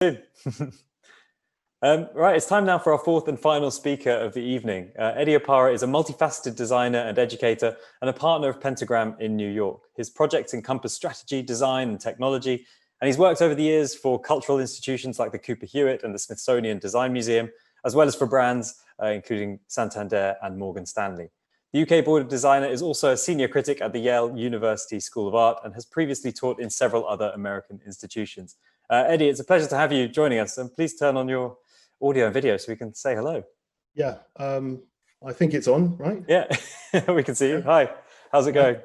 Right, it's time now for our fourth and final speaker of the evening. Eddie Opara is a multifaceted designer and educator and a partner of Pentagram in New York. His projects encompass strategy, design, and technology, and he's worked over the years for cultural institutions like the Cooper Hewitt and the Smithsonian Design Museum, as well as for brands including Santander and Morgan Stanley. The UK Board of Designer is also a senior critic at the Yale University School of Art and has previously taught in several other American institutions. Eddie, it's a pleasure to have you joining us, and please turn on your audio and video so we can say hello. Yeah, I think it's on, right? Yeah, we can see you. Hi, how's it going?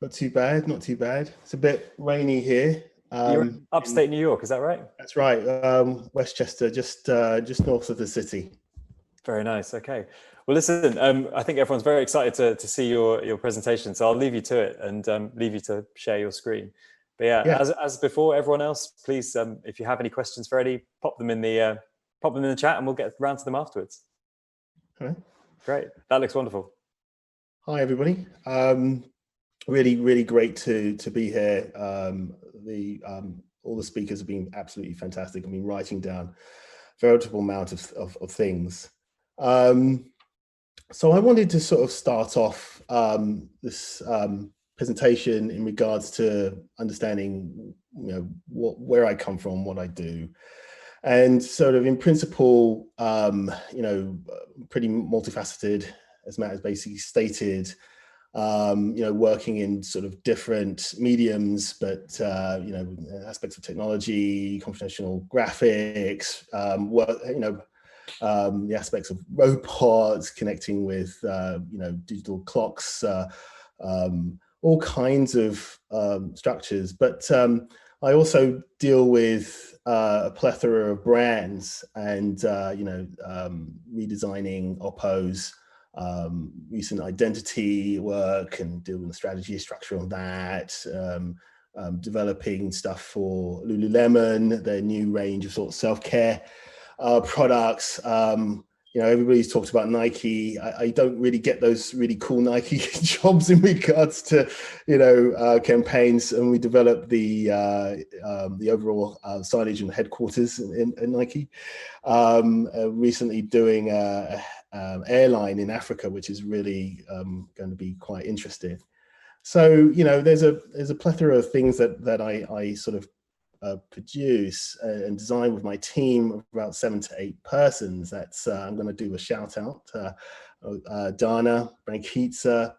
Not too bad, not too bad. It's a bit rainy here. You're in upstate New York, is that right? That's right, Westchester, just north of the city. Very nice, okay. Well, listen, I think everyone's very excited to see your presentation, so I'll leave you to it and leave you to share your screen. But yeah. As before, everyone else, please, if you have any questions for Eddie, pop them in the chat and we'll get around to them afterwards. All right. Great, that looks wonderful. Hi, everybody. Really great to be here. All the speakers have been absolutely fantastic. I've been writing down a veritable amount of things. So I wanted to sort of start off this presentation in regards to understanding, where I come from, what I do, and sort of in principle, pretty multifaceted, as Matt has basically stated. Working in sort of different mediums, but aspects of technology, computational graphics, the aspects of robots, connecting with digital clocks, all kinds of structures. But I also deal with a plethora of brands and redesigning Oppo's recent identity work and dealing with strategy stracture on that, developing stuff for Lululemon, their new range of sort of self-care products. Everybody's talked about Nike. I don't really get those really cool Nike jobs in regards to, campaigns, and we developed the overall signage and headquarters in Nike. Recently doing airline in Africa, which is really going to be quite interesting. So there's a plethora of things that I sort of produce and design with my team of about 7 to 8 persons. That's I'm going to do a shout out Dana, Brankitza,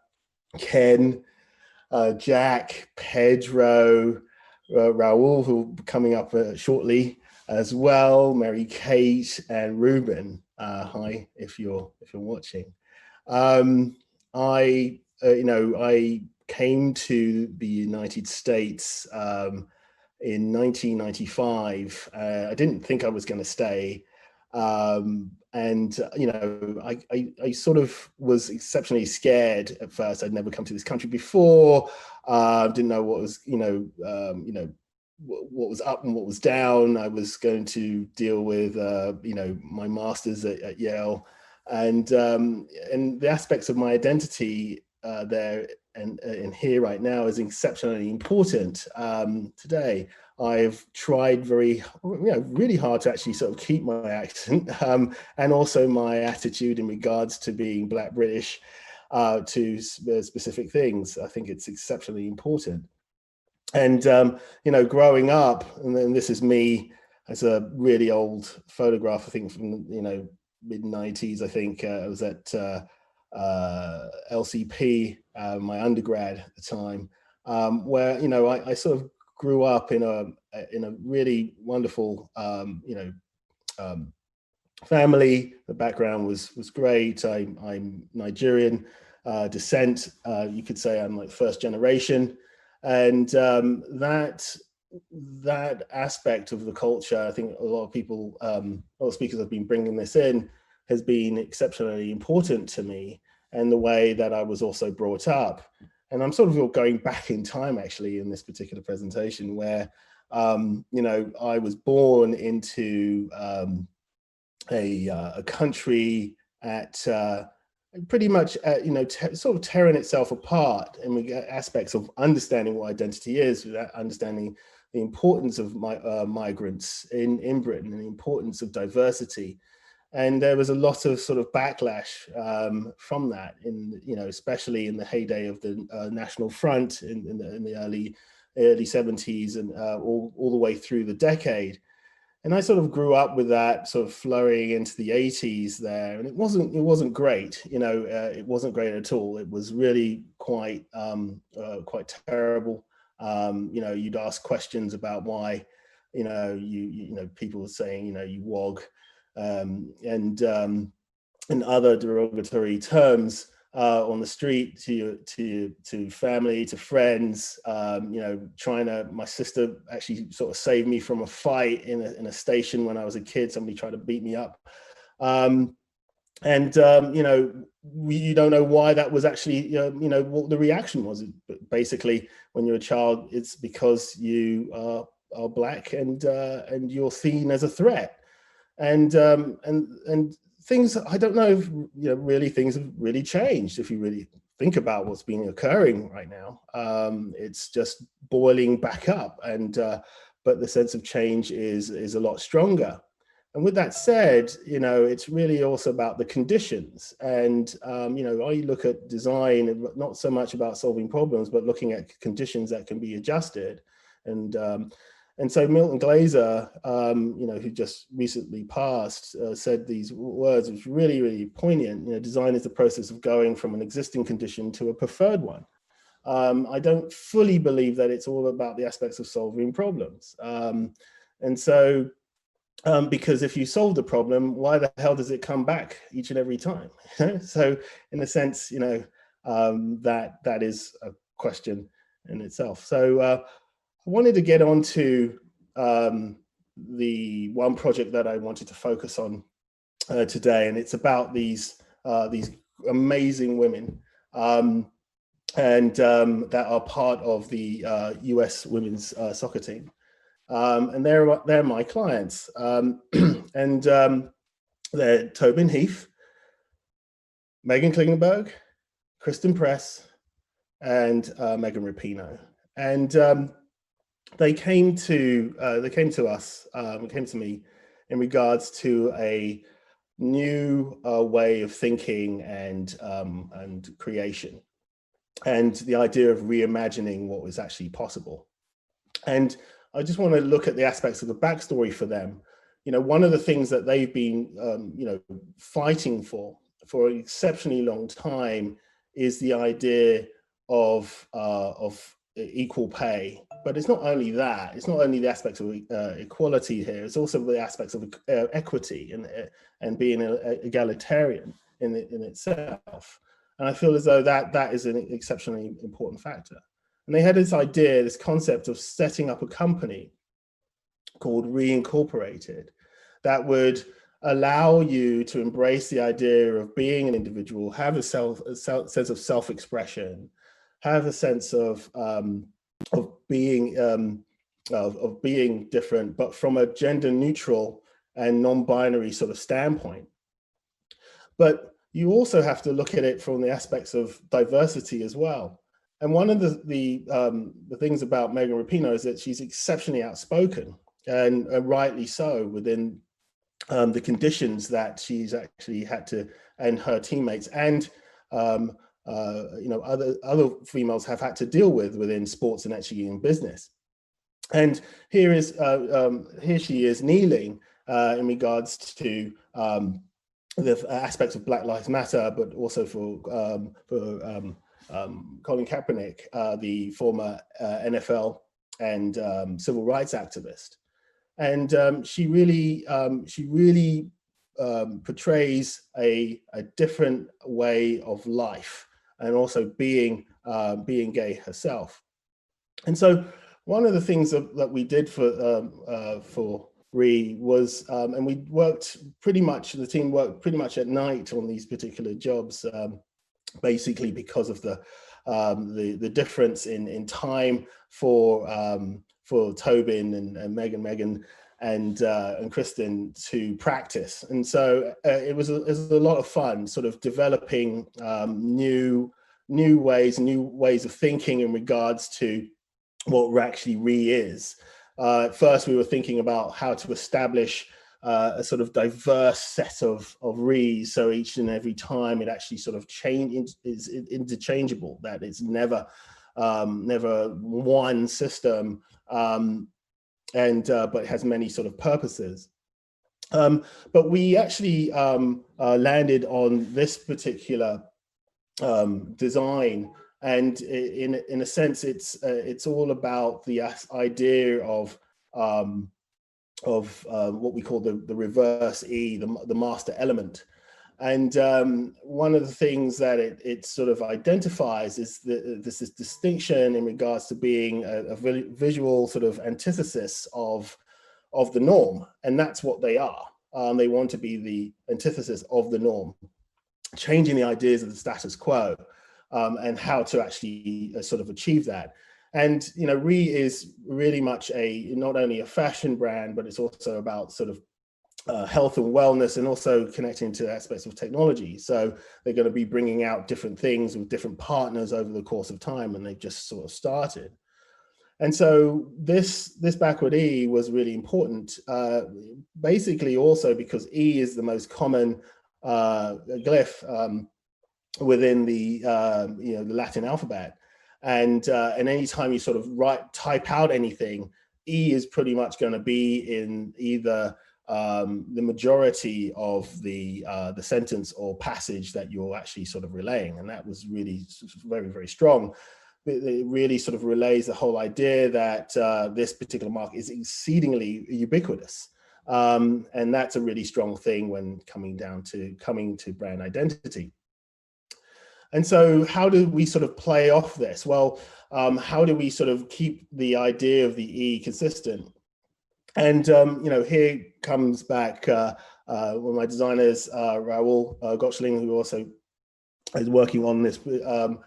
Ken, Jack, Pedro, Raul, who will be coming up shortly as well, Mary Kate, and Ruben. Hi, if you're watching. I came to the United States in 1995. I didn't think I was going to stay, and I sort of was exceptionally scared at first. I'd never come to this country before. Didn't know what was what was up and what was down. I was going to deal with my master's at Yale, and the aspects of my identity there and here right now is exceptionally important. Today I've tried really hard to actually sort of keep my accent and also my attitude in regards to being Black British to specific things. I think it's exceptionally important. And growing up, and then this is me as a really old photograph, I think from mid-90s. I think I was at LCP, my undergrad at the time, where I sort of grew up in a really wonderful family. The background was great. I'm Nigerian descent. You could say I'm like first generation, and that aspect of the culture, I think a lot of people, a lot of speakers have been bringing this in, has been exceptionally important to me, and the way that I was also brought up. And I'm sort of going back in time actually in this particular presentation, where I was born into a country at pretty much sort of tearing itself apart, and we get aspects of understanding what identity is, without understanding the importance of migrants in Britain and the importance of diversity. And there was a lot of sort of backlash from that, especially in the heyday of the National Front in the early 70s and all the way through the decade. And I sort of grew up with that sort of flurrying into the 80s there, and it wasn't great. It wasn't great at all. It was really quite terrible. You'd ask questions about why, people were saying, you wog, and other derogatory terms on the street to family, to friends. My sister actually sort of saved me from a fight in a station when I was a kid. Somebody tried to beat me up. You don't know why that was actually, what the reaction was. Basically, when you're a child, it's because you are Black and you're seen as a threat. And things, I don't know if really things have really changed. If you really think about what's been occurring right now, it's just boiling back up. But the sense of change is a lot stronger. And with that said, it's really also about the conditions. And I look at design, not so much about solving problems, but looking at conditions that can be adjusted. And so Milton Glaser, who just recently passed, said these words, which really, really poignant. Design is the process of going from an existing condition to a preferred one. I don't fully believe that it's all about the aspects of solving problems. Because if you solve the problem, why the hell does it come back each and every time? So in a sense, that is a question in itself. So I wanted to get on to the one project that I wanted to focus on today, and it's about these amazing women that are part of the US women's soccer team. And they're my clients. They're Tobin Heath, Megan Klingenberg, Kristen Press, and Megan Rapinoe. And they came to me in regards to a new way of thinking and creation, and the idea of reimagining what was actually possible. And I just want to look at the aspects of the backstory for them. One of the things that they've been, fighting for an exceptionally long time is the idea of equal pay. But it's not only that. It's not only the aspects of equality here. It's also the aspects of equity and being egalitarian in itself. And I feel as though that is an exceptionally important factor. And they had this idea, this concept of setting up a company called Reincorporated that would allow you to embrace the idea of being an individual, have a sense of self-expression, have a sense of being different, but from a gender neutral and non-binary sort of standpoint. But you also have to look at it from the aspects of diversity as well. And one of the things about Megan Rapinoe is that she's exceptionally outspoken, and rightly so, within the conditions that she's actually had to, and her teammates and other females have had to deal with within sports and actually in business. And here she is kneeling in regards to the aspects of Black Lives Matter, but also for Colin Kaepernick, the former NFL and civil rights activist. And she really portrays a different way of life, and also being gay herself. And so one of the things that we did for Ree was, and we worked pretty much, the team worked pretty much at night on these particular jobs, basically because of the difference in time for Tobin and Megan and Kristen to practice. And so it was a lot of fun, sort of developing new ways of thinking in regards to what actually Ree is. At first, we were thinking about how to establish a sort of diverse set of re's, so each and every time it actually sort of is interchangeable, that it's never one system, but it has many sort of purposes. But we actually landed on this particular design, and in a sense, it's all about the idea of what we call the reverse E, the master element. And one of the things that it sort of identifies is this distinction in regards to being a visual sort of antithesis of the norm, and that's what they are. They want to be the antithesis of the norm, changing the ideas of the status quo, and how to actually sort of achieve that. And Re is really much not only a fashion brand, but it's also about sort of health and wellness, and also connecting to aspects of technology. So they're going to be bringing out different things with different partners over the course of time, and they've just sort of started. And so this backward E was really important, basically also because E is the most common glyph within the the Latin alphabet, and anytime you sort of type out anything, E is pretty much going to be in either the majority of the sentence or passage that you're actually sort of relaying, and that was really very, very strong. It really sort of relays the whole idea that this particular mark is exceedingly ubiquitous. And that's a really strong thing when coming to brand identity. And so how do we sort of play off this? Well, how do we sort of keep the idea of the E consistent? And, here comes back one of my designers, Raoul Gottschling, who also is working on this,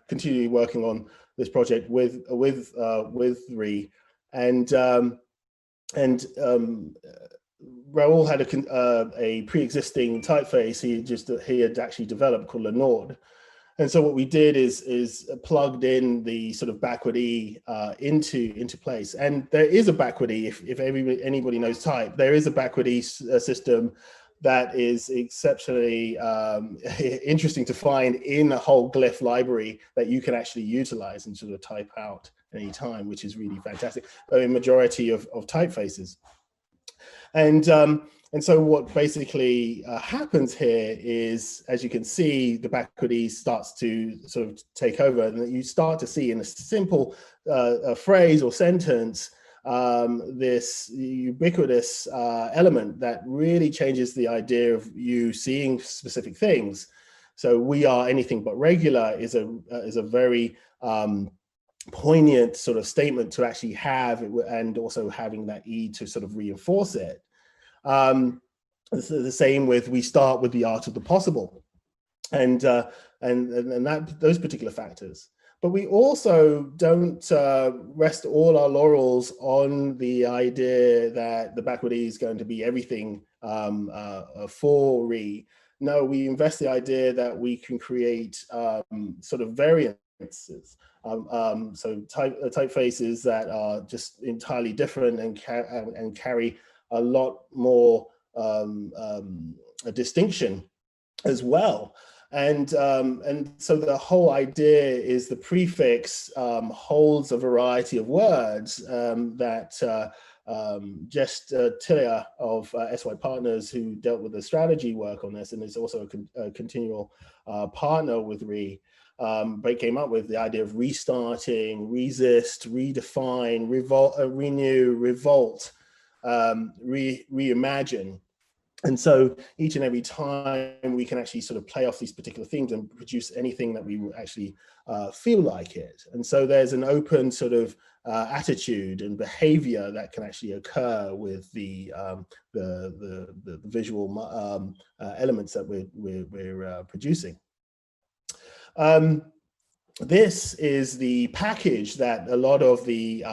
continually working on this project with Re, and Raoul had a pre-existing typeface he had actually developed called Lenord. And so what we did is plugged in the sort of backward E into place. And there is a backward E, if anybody knows type, there is a backward E system that is exceptionally interesting to find in a whole glyph library that you can actually utilize and sort of type out at any time, which is really fantastic, a majority of typefaces. And so what basically happens here is, as you can see, the backward E starts to sort of take over, and you start to see in a simple phrase or sentence this ubiquitous element that really changes the idea of you seeing specific things. So "we are anything but regular" is a very poignant sort of statement to actually have, and also having that E to sort of reinforce it. The same with "we start with the art of the possible," and those particular factors. But we also don't rest all our laurels on the idea that the backward E is going to be everything for Re. No, we invest the idea that we can create sort of variances. So typefaces that are just entirely different and carry a lot more a distinction as well. And so the whole idea is the prefix holds a variety of words that Jess Tillier of SY Partners, who dealt with the strategy work on this and is also a continual partner with Re, but came up with the idea of restarting, resist, redefine, renew, revolt, reimagine. And so each and every time we can actually sort of play off these particular themes and produce anything that we actually feel like it. And so there's an open sort of attitude and behavior that can actually occur with the visual elements that we're producing. This is the package that a lot of the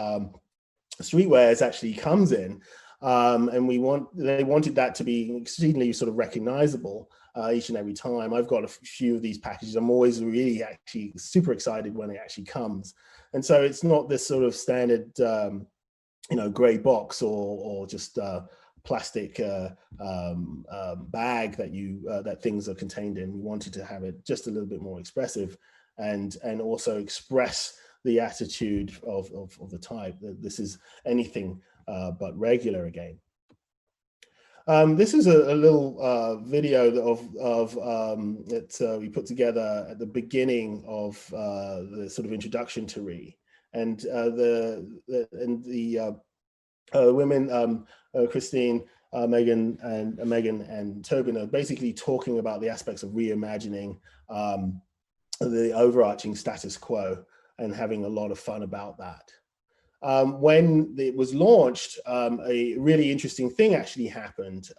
streetwears actually comes in. And they wanted that to be exceedingly sort of recognizable each and every time. I've got a few of these packages. I'm always really actually super excited when it actually comes. And so it's not this sort of standard gray box or just plastic bag that things are contained in. We wanted to have it just a little bit more expressive, and also express the attitude of the type that this is anything but regular again. This is a little video that we put together at the beginning of the sort of introduction to Re, and the women, Christine, Megan and Tobin, are basically talking about the aspects of reimagining the overarching status quo and having a lot of fun about that. When it was launched, a really interesting thing actually happened.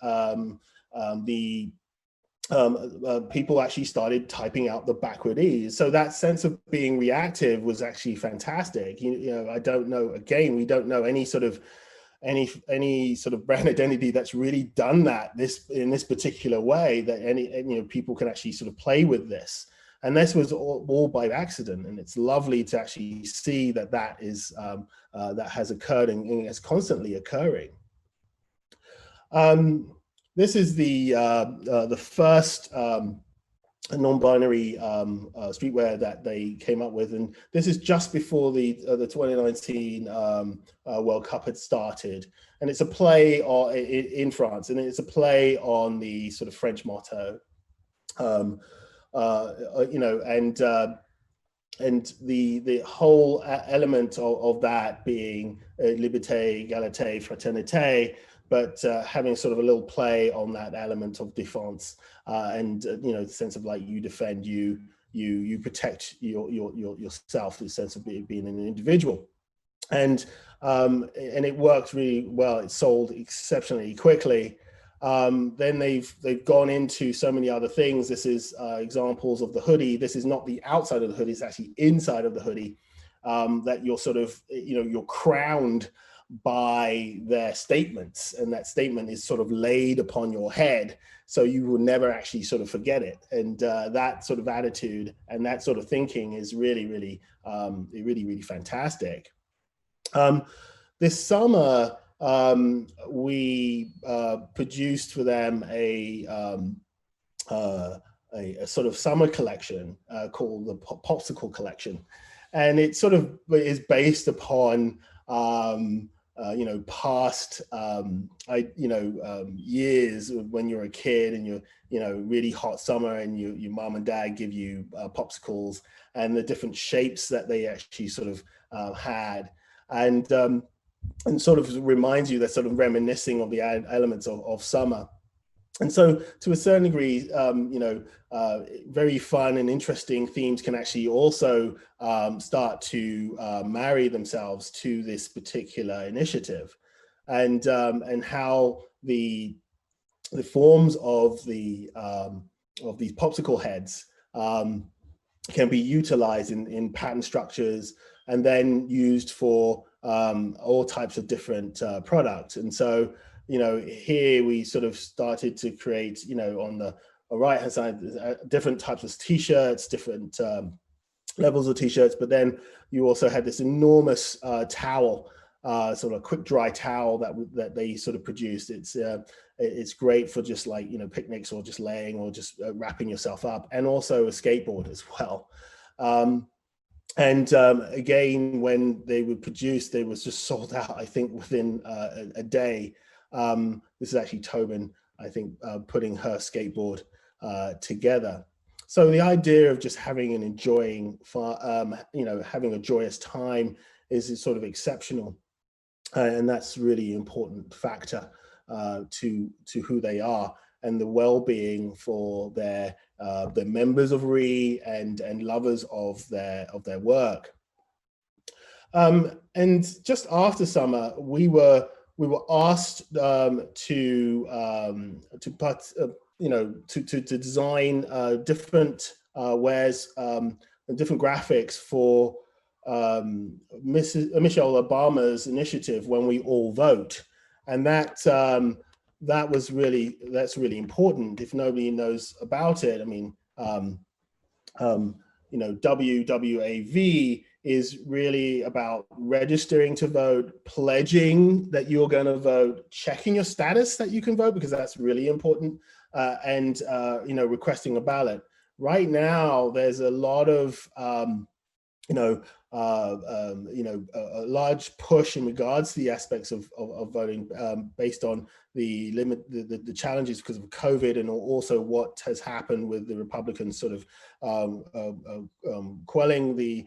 People actually started typing out the backward E's. So that sense of being reactive was actually fantastic. I don't know, again, we don't know any sort of brand identity that's really done that in this particular way, that people can actually sort of play with this. And this was all by accident, and it's lovely to actually see that that has occurred and is constantly occurring. This is the first non-binary streetwear that they came up with, and this is just before the 2019 World Cup had started, and it's a play in France, and it's a play on the sort of French motto. And the whole element of that being liberté, égalité, fraternité, but having sort of a little play on that element of défense, and the sense of like you defend, you protect yourself, the sense of being an individual, and it worked really well. It sold exceptionally quickly. Then they've gone into so many other things. This is examples of the hoodie. This is not the outside of the hoodie, it's actually inside of the hoodie, that you're sort of, you're crowned by their statements, and that statement is sort of laid upon your head, so you will never actually sort of forget it. And that sort of attitude and that sort of thinking is really, really, really fantastic. This summer, we produced for them a sort of summer collection called the Popsicle Collection, and it sort of is based upon past years when you're a kid and you're really hot summer, and your mom and dad give you popsicles, and the different shapes that they actually sort of had, and sort of reminds you, that sort of reminiscing of the elements of summer. And so to a certain degree, very fun and interesting themes can actually also start to marry themselves to this particular initiative, and how the forms of these popsicle heads can be utilized in pattern structures, and then used for all types of different products. And so, here we sort of started to create, on the right hand side, different types of t-shirts, different levels of t-shirts, but then you also had this enormous towel, sort of a quick dry towel that they sort of produced. It's great for just like, picnics, or just laying, or just wrapping yourself up, and also a skateboard as well. Again, when they were produced, they was just sold out, I think, within a day. This is actually Tobin, I think, putting her skateboard together. So the idea of just having and enjoying, having a joyous time is sort of exceptional, and that's really important factor to who they are, and the well-being for their members of Re and lovers of their work. And just after summer, we were asked to design different wares and different graphics for Michelle Obama's initiative, When We All Vote, and that's really important. If nobody knows about it, I mean, WWAV is really about registering to vote, pledging that you're going to vote, checking your status that you can vote, because that's really important, and requesting a ballot. Right now, there's a lot of a large push in regards to the aspects of voting, based on the challenges because of COVID, and also what has happened with the Republicans sort of quelling the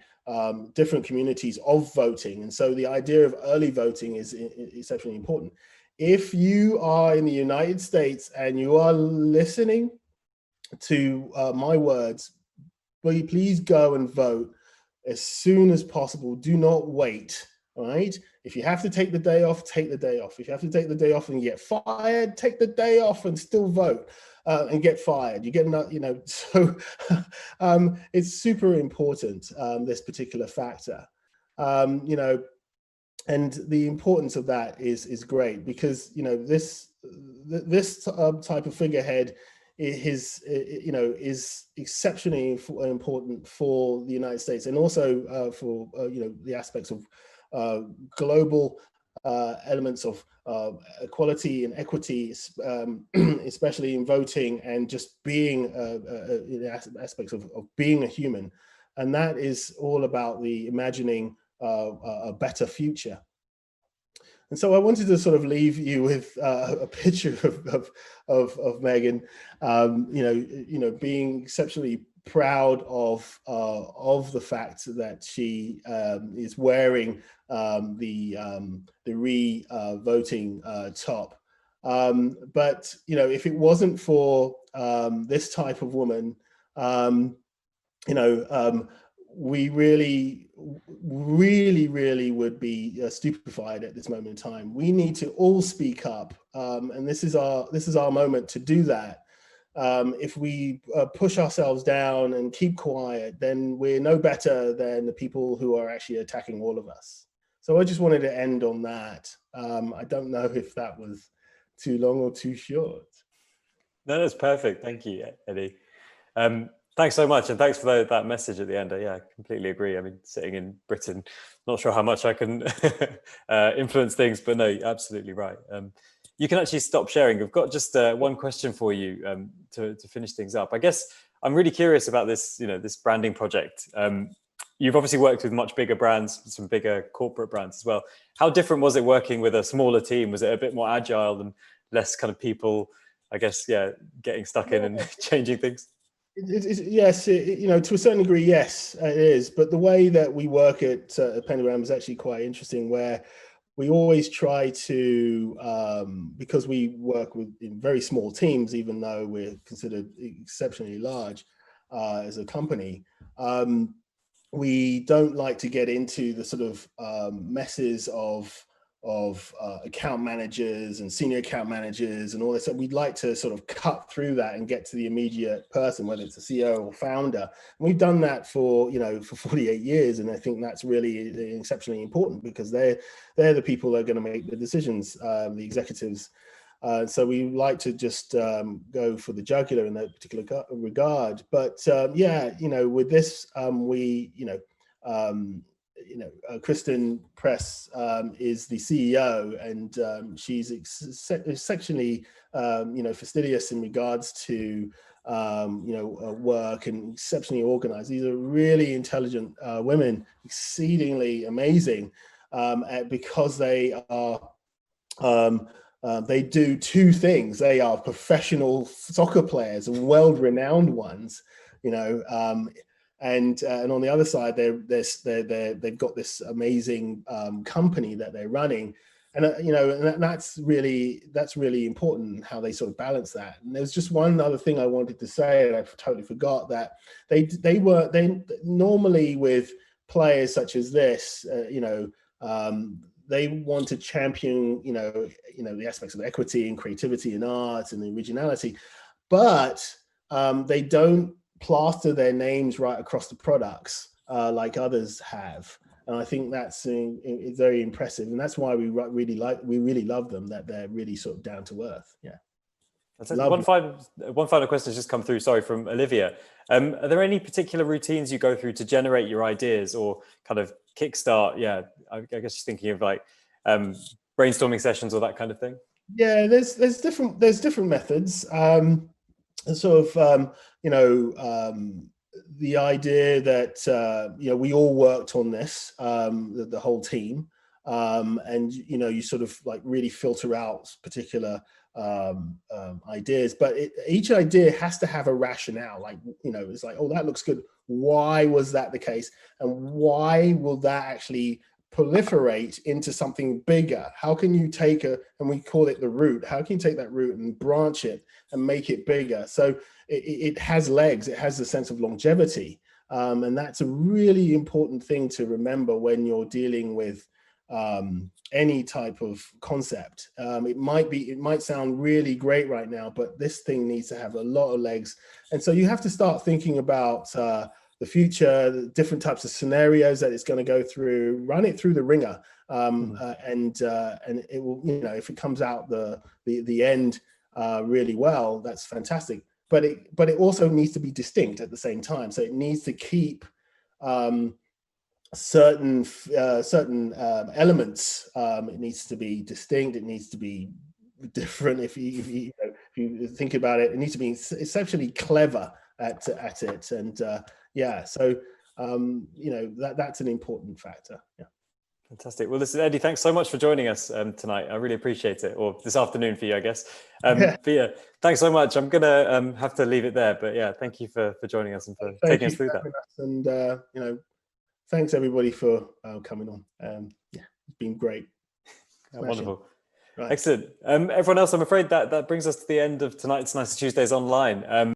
different communities of voting. And so the idea of early voting is exceptionally important. If you are in the United States and you are listening to my words, please go and vote as soon as possible. Do not wait, all right? If you have to take the day off, take the day off. If you have to take the day off and get fired, take the day off and still vote and get fired. You get enough, so it's super important, this particular factor, and the importance of that is great, because, this type of figurehead is exceptionally important for the United States, and also for the aspects of global elements of equality and equity, especially in voting and just being aspects of being a human. And that is all about the imagining a better future. And so I wanted to sort of leave you with a picture of Megan, being exceptionally proud of the fact that she is wearing the voting top. But if it wasn't for this type of woman, we really would be stupefied at this moment in time. We need to all speak up, and this is our moment to do that. If we push ourselves down and keep quiet, then we're no better than the people who are actually attacking all of us. So I just wanted to end on that. I don't know if that was too long or too short. No, that's perfect. Thank you, Eddie. Thanks so much, and thanks for that message at the end. Yeah, I completely agree. I mean, sitting in Britain, not sure how much I can influence things, but no, you're absolutely right. You can actually stop sharing. I've got just one question for you to finish things up. I guess I'm really curious about this, this branding project. You've obviously worked with much bigger brands, some bigger corporate brands as well. How different was it working with a smaller team? Was it a bit more agile and less kind of people, I guess, getting stuck in and changing things? Yes, to a certain degree, yes, it is. But the way that we work at Pentagram is actually quite interesting, where we always try to, because we work in very small teams, even though we're considered exceptionally large as a company, we don't like to get into the sort of messes of account managers and senior account managers and all this. So we'd like to sort of cut through that and get to the immediate person, whether it's a CEO or founder. And we've done that for 48 years, and I think that's really exceptionally important, because they're the people that are going to make the decisions, the executives. So we like to just go for the jugular in that particular regard. But with this, Kristen Press is the CEO, and she's exceptionally, fastidious in regards to, work, and exceptionally organized. These are really intelligent women, exceedingly amazing, because they are, they do two things. They are professional soccer players, and world-renowned ones, and on the other side, they've got this amazing company that they're running, and and that's really important, how they sort of balance that. And there's just one other thing I wanted to say, and I totally forgot, that they normally, with players such as this, they want to champion the aspects of equity and creativity and art and originality, but they don't plaster their names right across the products like others have. And I think that's very impressive, and that's why we really love them, that they're really sort of down to earth. Yeah. One final question has just come through, sorry, from Olivia. Are there any particular routines you go through to generate your ideas or kind of kickstart? Yeah, I guess she's thinking of like brainstorming sessions or that kind of thing. Yeah, there's different methods. The idea that we all worked on this, the whole team, and you sort of like really filter out particular ideas, but each idea has to have a rationale. Like, it's like, oh, that looks good. Why was that the case? And why will that actually proliferate into something bigger? How can you take and we call it the root, how can you take that root and branch it and make it bigger? So it has legs, it has a sense of longevity. And that's a really important thing to remember when you're dealing with any type of concept. It might sound really great right now, but this thing needs to have a lot of legs. And so you have to start thinking about the future, the different types of scenarios that it's going to go through, run it through the ringer, and it will, if it comes out the end really well, that's fantastic. But it also needs to be distinct at the same time. So it needs to keep certain elements. It needs to be distinct. It needs to be different. If you think about it, it needs to be exceptionally clever at it. And so that's an important factor. Yeah. Fantastic. Well, listen, Eddie, thanks so much for joining us tonight. I really appreciate it, or this afternoon for you, I guess. But yeah, thanks so much. I'm gonna have to leave it there, but yeah, thank you for joining us and for taking us through that. And thanks everybody for coming on. It's been great. Wonderful. Right. Excellent. Everyone else, I'm afraid that brings us to the end of tonight's Nicer Tuesdays online.